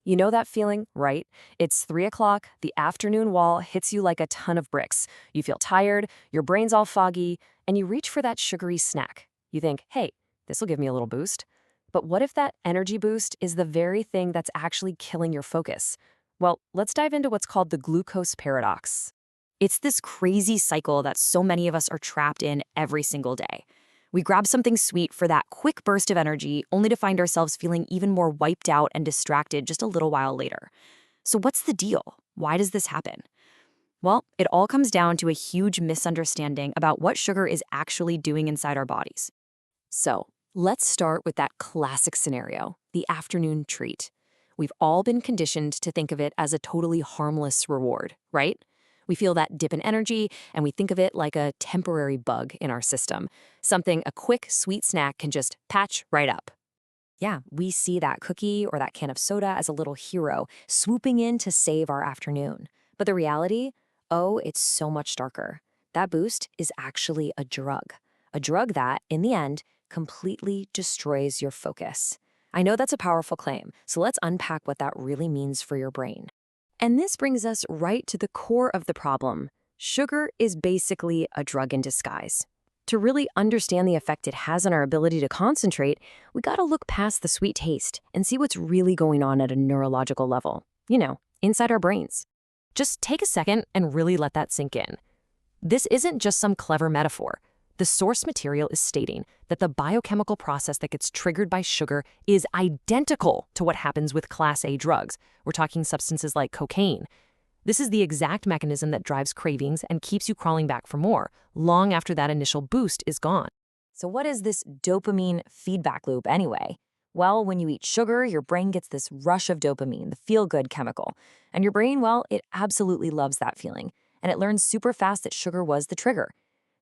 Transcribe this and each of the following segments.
You know that feeling, right? It's 3 o'clock, the afternoon wall hits you like a ton of bricks. You feel tired, your brain's all foggy, and you reach for that sugary snack. You think, hey, this will give me a little boost. But what if that energy boost is the very thing that's actually killing your focus? Well, let's dive into what's called the glucose paradox. It's this crazy cycle that so many of us are trapped in every single day. We grab something sweet for that quick burst of energy, only to find ourselves feeling even more wiped out and distracted just a little while later. So, what's the deal? Why does this happen? Well, it all comes down to a huge misunderstanding about what sugar is actually doing inside our bodies. So, let's start with that classic scenario, the afternoon treat. We've all been conditioned to think of it as a totally harmless reward, right? We feel that dip in energy, and we think of it like a temporary bug in our system, something a quick, sweet snack can just patch right up. Yeah, we see that cookie or that can of soda as a little hero swooping in to save our afternoon. But the reality? Oh, it's so much darker. That boost is actually a drug that, in the end, completely destroys your focus. I know that's a powerful claim, so let's unpack what that really means for your brain. And this brings us right to the core of the problem. Sugar is basically a drug in disguise. To really understand the effect it has on our ability to concentrate, we gotta look past the sweet taste and see what's really going on at a neurological level. Inside our brains. Just take a second and really let that sink in. This isn't just some clever metaphor. The source material is stating that the biochemical process that gets triggered by sugar is identical to what happens with Class A drugs. We're talking substances like cocaine. This is the exact mechanism that drives cravings and keeps you crawling back for more, long after that initial boost is gone. So what is this dopamine feedback loop anyway? Well, when you eat sugar, your brain gets this rush of dopamine, the feel-good chemical. And your brain, well, it absolutely loves that feeling. And it learns super fast that sugar was the trigger.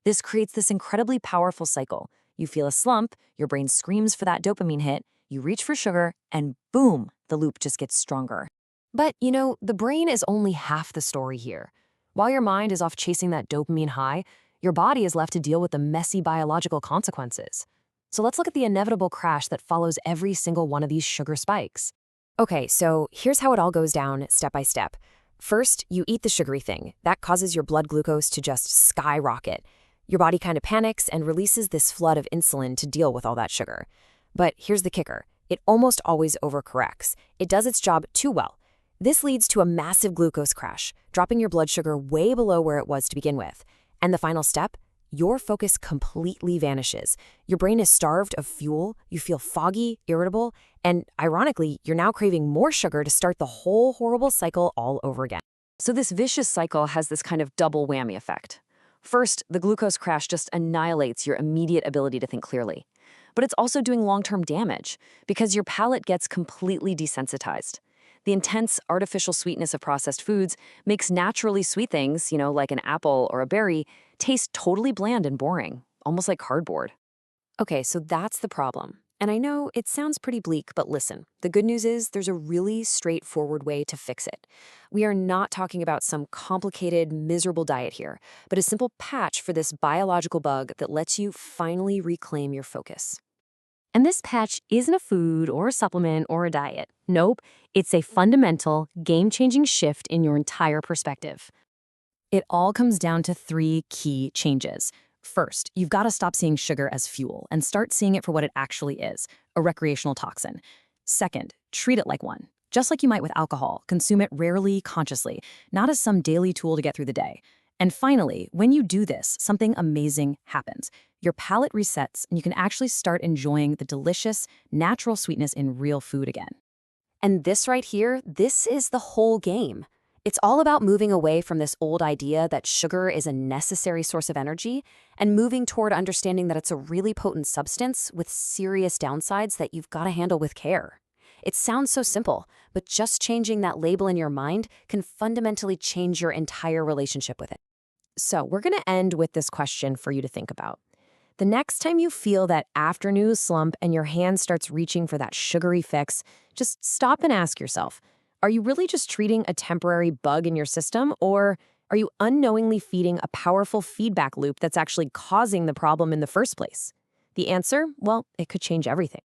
This creates this incredibly powerful cycle. You feel a slump, your brain screams for that dopamine hit, you reach for sugar, and boom, the loop just gets stronger. But, the brain is only half the story here. While your mind is off chasing that dopamine high, your body is left to deal with the messy biological consequences. So let's look at the inevitable crash that follows every single one of these sugar spikes. Okay, so here's how it all goes down step by step. First, you eat the sugary thing. That causes your blood glucose to just skyrocket. Your body kind of panics and releases this flood of insulin to deal with all that sugar. But here's the kicker. It almost always overcorrects. It does its job too well. This leads to a massive glucose crash, dropping your blood sugar way below where it was to begin with. And the final step? Your focus completely vanishes. Your brain is starved of fuel, you feel foggy, irritable, and ironically, you're now craving more sugar to start the whole horrible cycle all over again. So this vicious cycle has this kind of double whammy effect. First, the glucose crash just annihilates your immediate ability to think clearly. But it's also doing long-term damage because your palate gets completely desensitized. The intense artificial sweetness of processed foods makes naturally sweet things, like an apple or a berry, taste totally bland and boring, almost like cardboard. Okay, so that's the problem. And I know it sounds pretty bleak, but listen, the good news is there's a really straightforward way to fix it. We are not talking about some complicated, miserable diet here, but a simple patch for this biological bug that lets you finally reclaim your focus. And this patch isn't a food or a supplement or a diet. Nope, it's a fundamental, game-changing shift in your entire perspective. It all comes down to 3 key changes. First, you've got to stop seeing sugar as fuel and start seeing it for what it actually is, a recreational toxin. Second, treat it like one. Just like you might with alcohol, consume it rarely, consciously, not as some daily tool to get through the day. And finally, when you do this, something amazing happens. Your palate resets and you can actually start enjoying the delicious, natural sweetness in real food again. And this right here, this is the whole game. It's all about moving away from this old idea that sugar is a necessary source of energy and moving toward understanding that it's a really potent substance with serious downsides that you've got to handle with care. It sounds so simple, but just changing that label in your mind can fundamentally change your entire relationship with it. So we're going to end with this question for you to think about. The next time you feel that afternoon slump and your hand starts reaching for that sugary fix, just stop and ask yourself, are you really just treating a temporary bug in your system, or are you unknowingly feeding a powerful feedback loop that's actually causing the problem in the first place? The answer? Well, it could change everything.